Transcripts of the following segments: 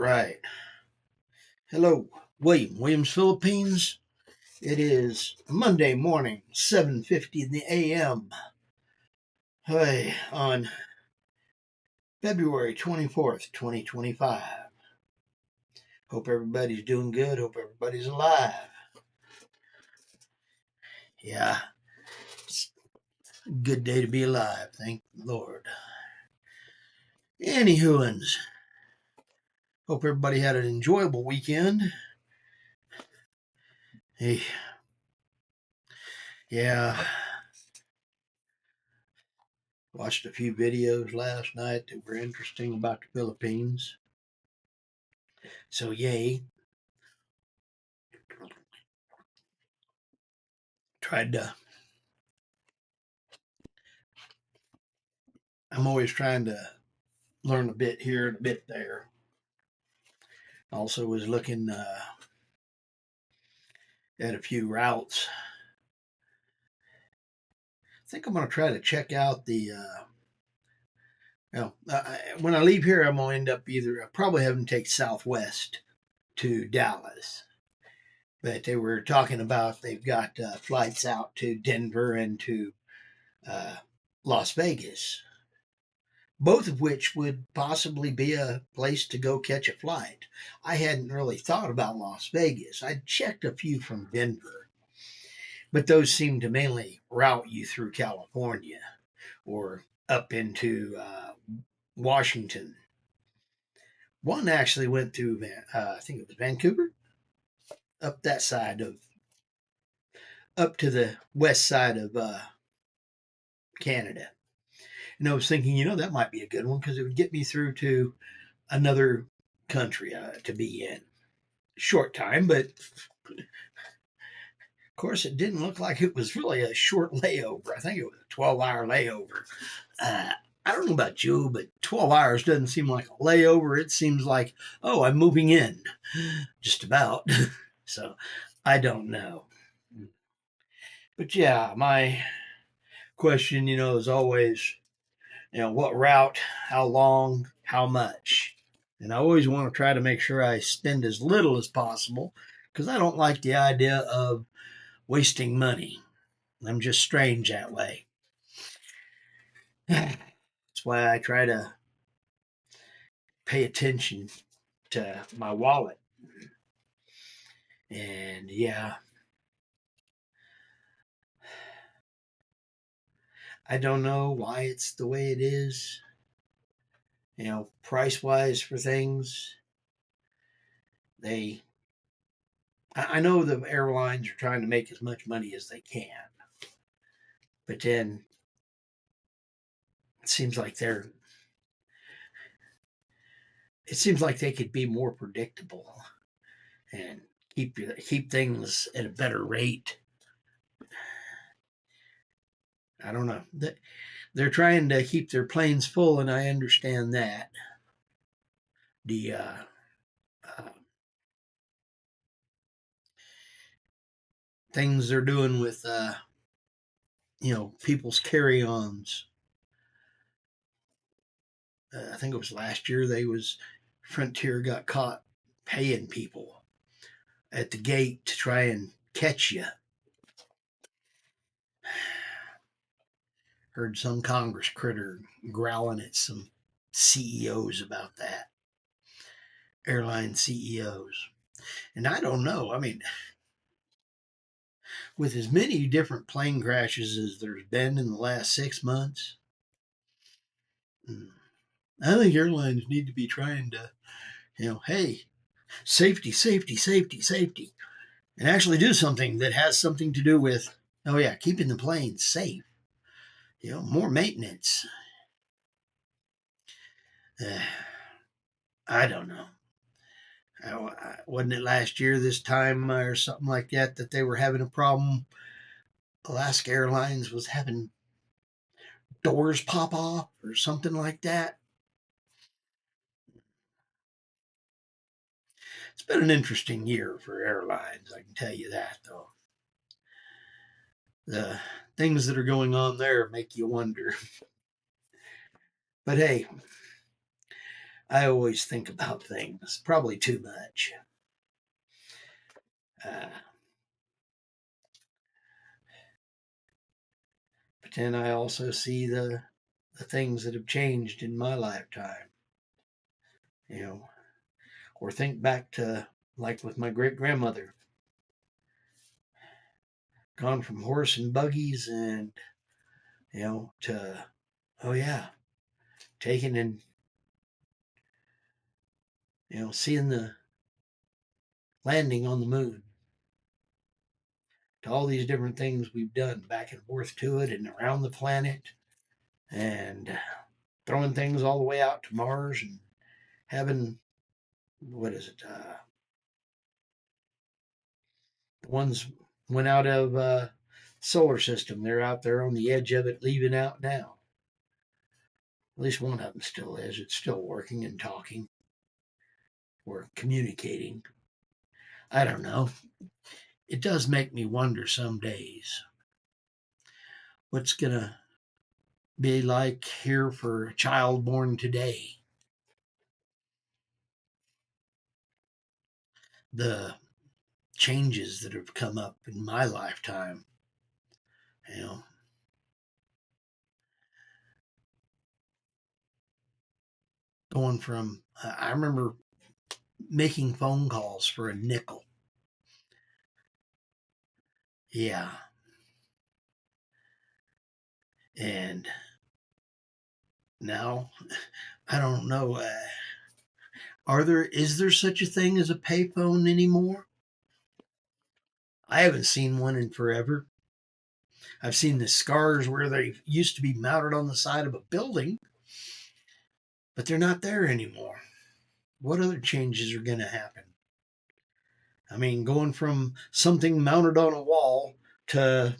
Right. Hello, Williams, Philippines. It is Monday morning, 7:50 in the a.m. Hey, on February 24th, 2025. Hope everybody's doing good. Hope everybody's alive. Yeah, it's a good day to be alive. Thank the Lord. Anywhoins, hope everybody had an enjoyable weekend. Hey, yeah, watched a few videos last night that were interesting about the Philippines. So, yay. Tried to I'm always trying to learn a bit here and a bit there. Also, was looking at a few routes. I think I'm going to try to check out when I leave here, I'm going to end up probably having to take Southwest to Dallas. But they were talking about they've got flights out to Denver and to uh, Las Vegas, both of which would possibly be a place to go catch a flight. I hadn't really thought about Las Vegas. I'd checked a few from Denver, but those seem to mainly route you through California or up into Washington. One actually went through, I think it was Vancouver, up that side of, up to the west side of Canada. And I was thinking, that might be a good one because it would get me through to another country to be in. Short time, but of course, it didn't look like it was really a short layover. I think it was a 12-hour layover. Uh, I don't know about you, but 12 hours doesn't seem like a layover. It seems like, oh, I'm moving in, just about. So I don't know. But yeah, my question, is always, what route, how long, how much? And I always want to try to make sure I spend as little as possible because I don't like the idea of wasting money. I'm just strange that way. That's why I try to pay attention to my wallet. And yeah, I don't know why it's the way it is. Price wise for things, they, I know the airlines are trying to make as much money as they can, but then it seems like it seems like they could be more predictable and keep things at a better rate. I don't know. They're trying to keep their planes full, and I understand that. The uh, things they're doing with people's carry-ons. I think it was last year Frontier got caught paying people at the gate to try and catch you. Heard some Congress critter growling at some CEOs about that, airline CEOs. And I don't know. I mean, with as many different plane crashes as there's been in the last 6 months, I think airlines need to be trying to, hey, safety, safety, safety, safety, and actually do something that has something to do with, oh yeah, keeping the plane safe. More maintenance. Uh, I don't know. Wasn't it last year this time or something like that they were having a problem? Alaska Airlines was having doors pop off or something like that. It's been an interesting year for airlines, I can tell you that, though. The things that are going on there make you wonder. But hey, I always think about things, probably too much. Uh, but then I also see the things that have changed in my lifetime, you know, or think back to like with my great grandmother, gone from horse and buggies and, to, oh yeah, taking and, seeing the landing on the moon, to all these different things we've done back and forth to it and around the planet and throwing things all the way out to Mars and having, what is it? The ones went out of solar system. They're out there on the edge of it, leaving out now. At least one of them still is. It's still working and talking or communicating. I don't know. It does make me wonder some days what's going to be like here for a child born today. The changes that have come up in my lifetime, you know, going from, I remember making phone calls for a nickel. Yeah. And now, I don't know. Is there such a thing as a payphone anymore? I haven't seen one in forever. I've seen the scars where they used to be mounted on the side of a building, but they're not there anymore. What other changes are going to happen? I mean, going from something mounted on a wall to,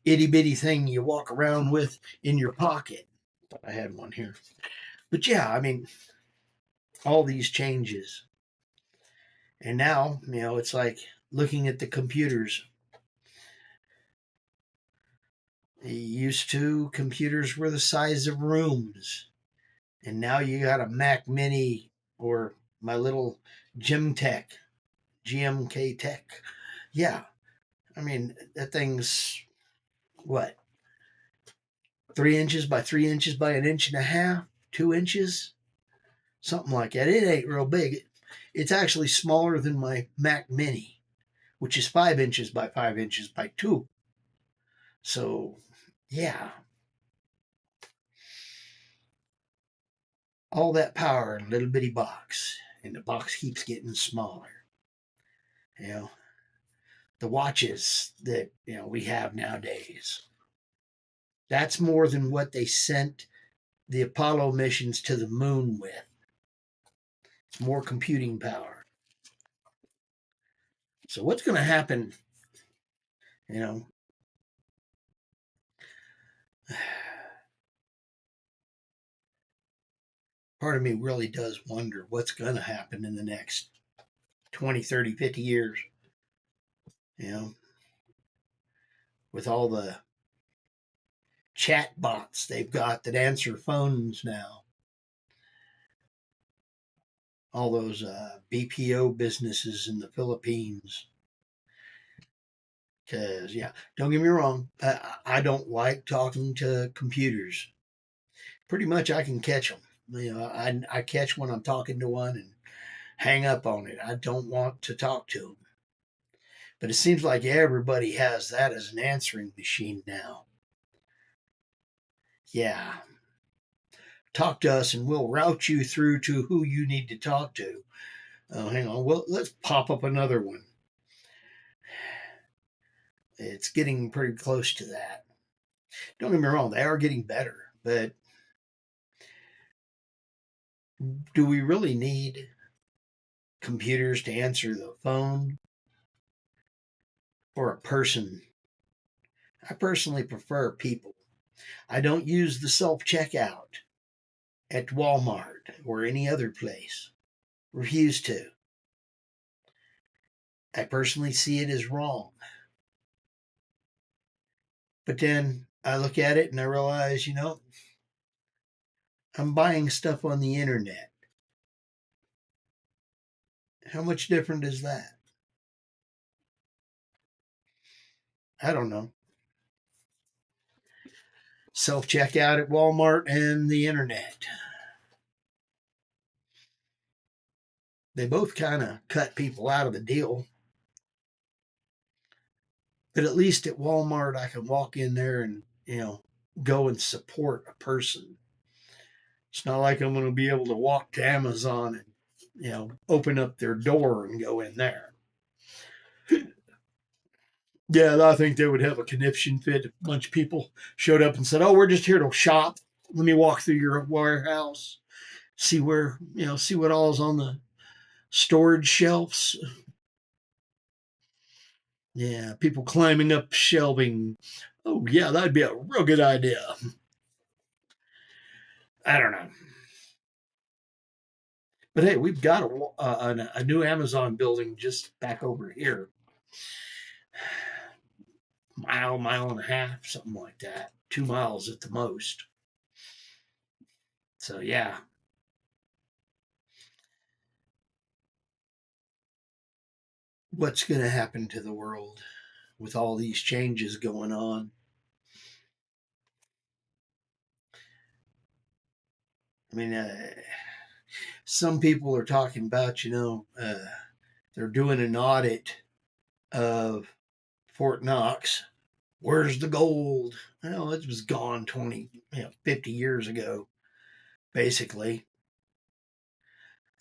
itty bitty thing you walk around with in your pocket. I had one here. But yeah, I mean, all these changes. And now, it's like looking at the computers. Used to, computers were the size of rooms. And now you got a Mac Mini or my little Gymtech, GMK Tech. Yeah, I mean, that thing's what, 3 inches by 3 inches by an inch and a half, 2 inches, something like that. It ain't real big. It's actually smaller than my Mac Mini, which is 5 inches by 5 inches by two. So, yeah, all that power in a little bitty box, and the box keeps getting smaller. You know, the watches that we have nowadays. That's more than what they sent the Apollo missions to the moon with. It's more computing power. So what's going to happen? You know, part of me really does wonder what's going to happen in the next 20, 30, 50 years. You know, with all the chat bots they've got that answer phones now, all those BPO businesses in the Philippines. Because, yeah, don't get me wrong, I don't like talking to computers. Pretty much I can catch them. I catch when I'm talking to one and hang up on it. I don't want to talk to them. But it seems like everybody has that as an answering machine now. Yeah, talk to us and we'll route you through to who you need to talk to. Oh, hang on. Well, let's pop up another one. It's getting pretty close to that. Don't get me wrong, they are getting better, but do we really need computers to answer the phone or a person? I personally prefer people. I don't use the self checkout at Walmart or any other place. Refuse to. I personally see it as wrong. But then I look at it and I realize, I'm buying stuff on the internet. How much different is that? I don't know. Self checkout at Walmart and the internet. They both kind of cut people out of the deal. But at least at Walmart, I can walk in there and, go and support a person. It's not like I'm going to be able to walk to Amazon and, open up their door and go in there. Yeah, I think they would have a conniption fit if a bunch of people showed up and said, "Oh, we're just here to shop. Let me walk through your warehouse, see where, see what all is on the storage shelves." Yeah, people climbing up shelving. Oh, yeah, that'd be a real good idea. I don't know. But hey, we've got a new Amazon building just back over here. Mile and a half, something like that. 2 miles at the most. So, yeah. What's going to happen to the world with all these changes going on? I mean, some people are talking about, they're doing an audit of Fort Knox. Where's the gold? Well, it was gone 20, 50 years ago, basically.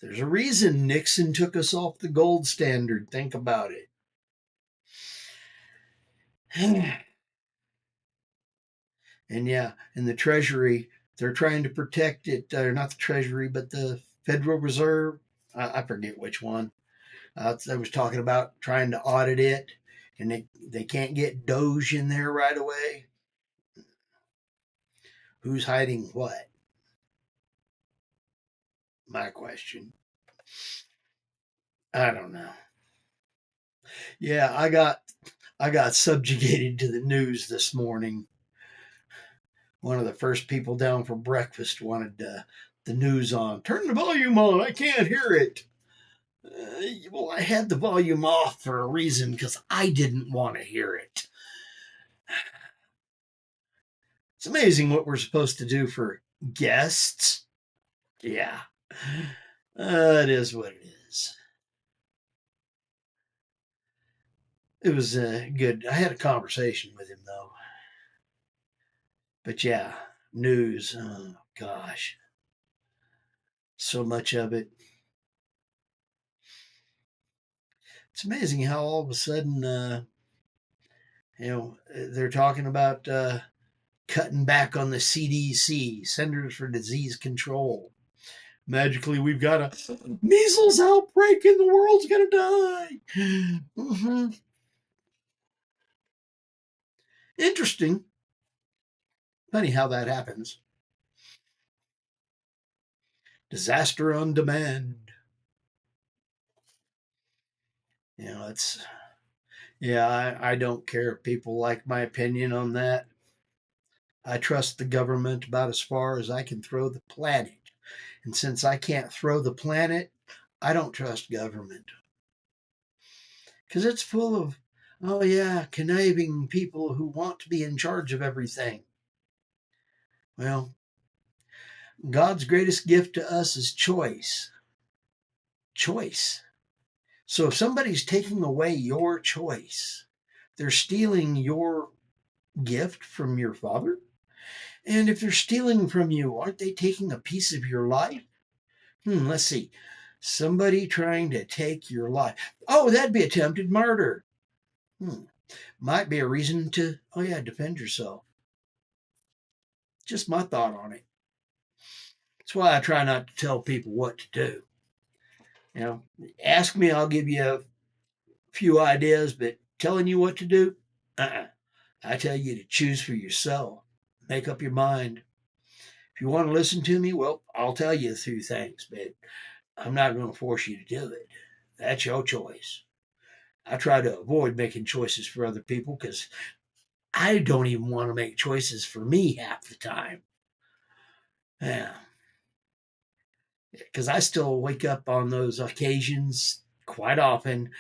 There's a reason Nixon took us off the gold standard. Think about it. And yeah, in the Treasury, they're trying to protect it, or not the Treasury, but the Federal Reserve. I forget which one. I was talking about trying to audit it, and they can't get Doge in there right away. Who's hiding what? My question. I don't know. Yeah, I got subjugated to the news this morning. One of the first people down for breakfast wanted the news on. Turn the volume on. I can't hear it. Well, I had the volume off for a reason because I didn't want to hear it. It's amazing what we're supposed to do for guests. Yeah, it is what it is. It was good. I had a conversation with him though. But yeah, news. Oh gosh, so much of it. It's amazing how all of a sudden, they're talking about cutting back on the CDC, Centers for Disease Control. Magically, we've got a measles outbreak and the world's gonna die. Mm-hmm. Interesting. Funny how that happens. Disaster on demand. It's yeah. I don't care if people like my opinion on that. I trust the government about as far as I can throw the planet. And since I can't throw the planet, I don't trust government. Because it's full of, oh yeah, conniving people who want to be in charge of everything. Well, God's greatest gift to us is choice. Choice. So if somebody's taking away your choice, they're stealing your gift from your father. And if they're stealing from you, aren't they taking a piece of your life? Let's see. Somebody trying to take your life. Oh, that'd be attempted murder. Might be a reason to, oh yeah, defend yourself. Just my thought on it. That's why I try not to tell people what to do. Ask me, I'll give you a few ideas, but telling you what to do, I tell you to choose for yourself. Make up your mind. If you want to listen to me, well, I'll tell you a few things, but I'm not going to force you to do it. That's your choice. I try to avoid making choices for other people because I don't even want to make choices for me half the time. Yeah. Because I still wake up on those occasions quite often,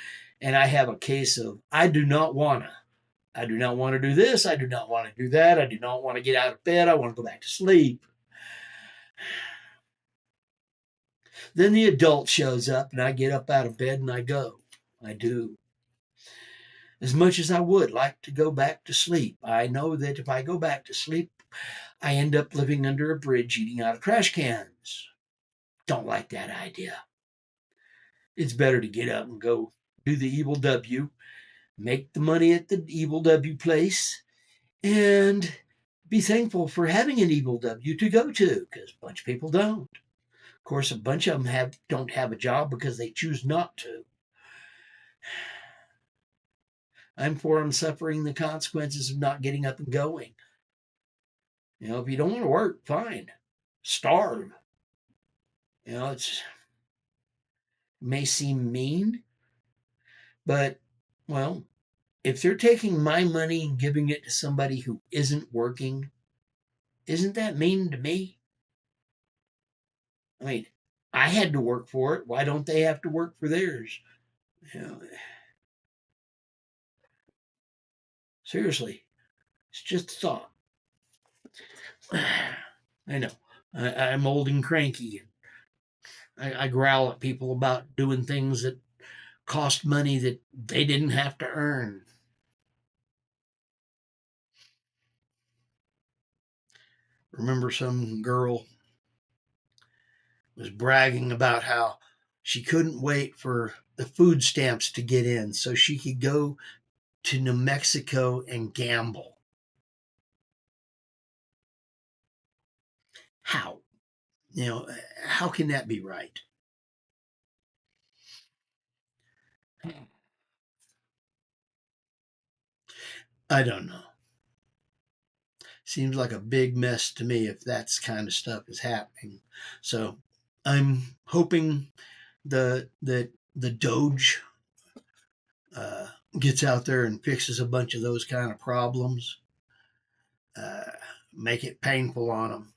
and I have a case of I do not want to. I do not want to do this. I do not want to do that. I do not want to get out of bed. I want to go back to sleep. Then the adult shows up, and I get up out of bed and I go. I do. As much as I would like to go back to sleep, I know that if I go back to sleep, I end up living under a bridge eating out of trash cans. Don't like that idea. It's better to get up and go do the evil W, make the money at the evil W place, and be thankful for having an evil W to go to, because a bunch of people don't. Of course, a bunch of them don't have a job because they choose not to. I'm for them suffering the consequences of not getting up and going. If you don't want to work, fine. Starve. It may seem mean, but, well, if they're taking my money and giving it to somebody who isn't working, isn't that mean to me? I mean, I had to work for it. Why don't they have to work for theirs? Seriously, it's just a thought. I know. I'm old and cranky. I growl at people about doing things that cost money that they didn't have to earn. Remember some girl was bragging about how she couldn't wait for the food stamps to get in so she could go to New Mexico and gamble. How? How can that be right? I don't know. Seems like a big mess to me if that's kind of stuff is happening. So I'm hoping that the Doge gets out there and fixes a bunch of those kind of problems. Uh, make it painful on them.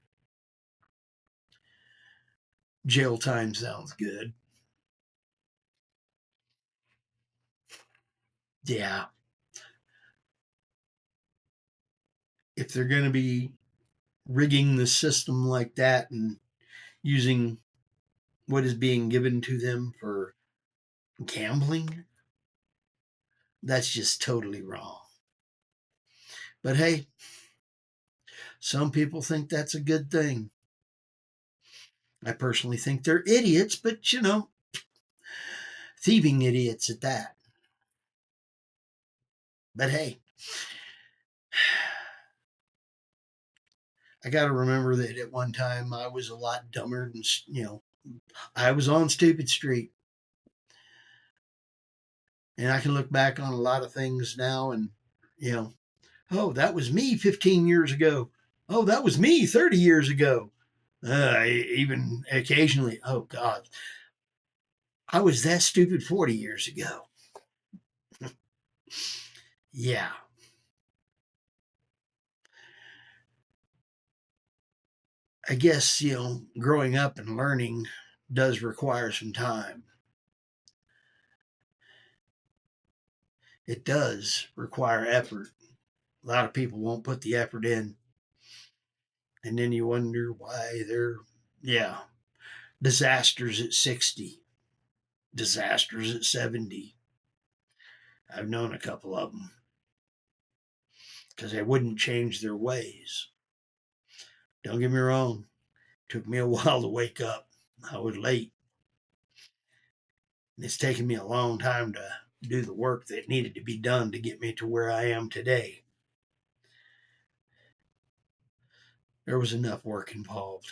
Jail time sounds good. Yeah. If they're going to be rigging the system like that and using what is being given to them for gambling, that's just totally wrong. But hey, some people think that's a good thing. I personally think they're idiots, but thieving idiots at that. But hey, I got to remember that at one time I was a lot dumber and, I was on Stupid Street. And I can look back on a lot of things now and, oh, that was me 15 years ago. Oh, that was me 30 years ago. Even occasionally, oh, God, I was that stupid 40 years ago. Yeah. I guess, growing up and learning does require some time. It does require effort. A lot of people won't put the effort in. And then you wonder why they're, disasters at 60, disasters at 70. I've known a couple of them because they wouldn't change their ways. Don't get me wrong, it took me a while to wake up. I was late. And it's taken me a long time to do the work that needed to be done to get me to where I am today. There was enough work involved.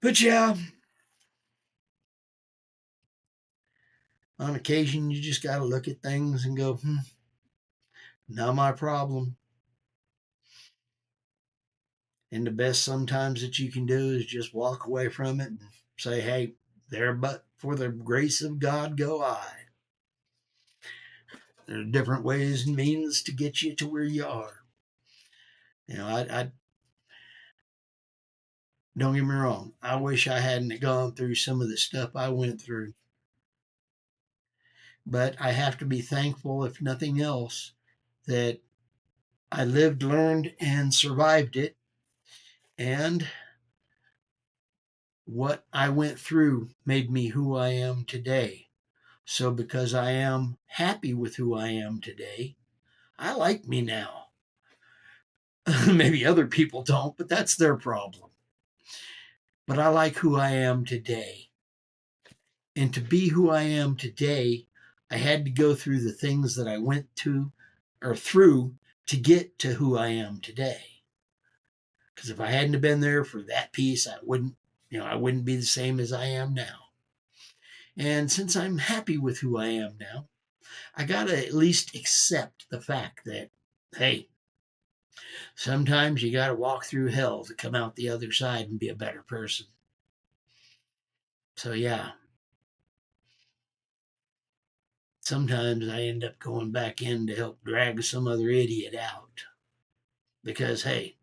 But yeah, on occasion you just got to look at things and go, not my problem. And the best sometimes that you can do is just walk away from it and say, hey, there but for the grace of God go I. There are different ways and means to get you to where you are. I Don't get me wrong. I wish I hadn't gone through some of the stuff I went through. But I have to be thankful, if nothing else, that I lived, learned, and survived it. And what I went through made me who I am today. So, because I am happy with who I am today, I like me now. Maybe other people don't, but that's their problem. But I like who I am today. And to be who I am today, I had to go through the things that I went to or through to get to who I am today. Because if I hadn't have been there for that piece, I wouldn't be the same as I am now. And since I'm happy with who I am now, I got to at least accept the fact that, hey, sometimes you got to walk through hell to come out the other side and be a better person. So, yeah, sometimes I end up going back in to help drag some other idiot out. Because, hey,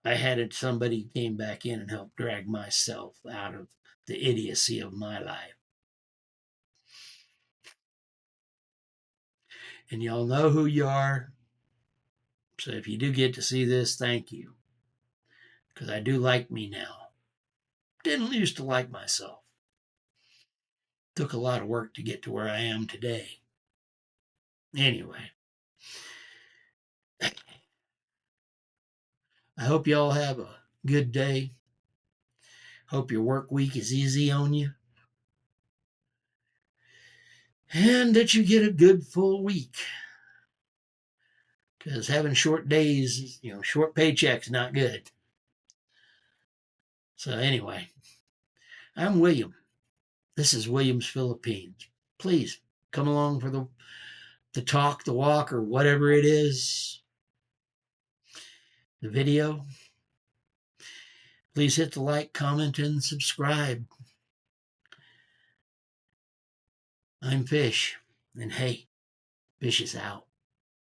I had somebody came back in and helped drag myself out of the idiocy of my life. And y'all know who you are. So if you do get to see this, thank you. Because I do like me now. Didn't used to like myself. Took a lot of work to get to where I am today. Anyway, I hope y'all have a good day. Hope your work week is easy on you. And that you get a good full week. Because having short days, short paychecks, not good. So anyway, I'm William. This is Williams Philippines. Please come along for the talk, the walk, or whatever it is, the video. Please hit the like, comment, and subscribe. I'm Fish, and hey, Fish is out.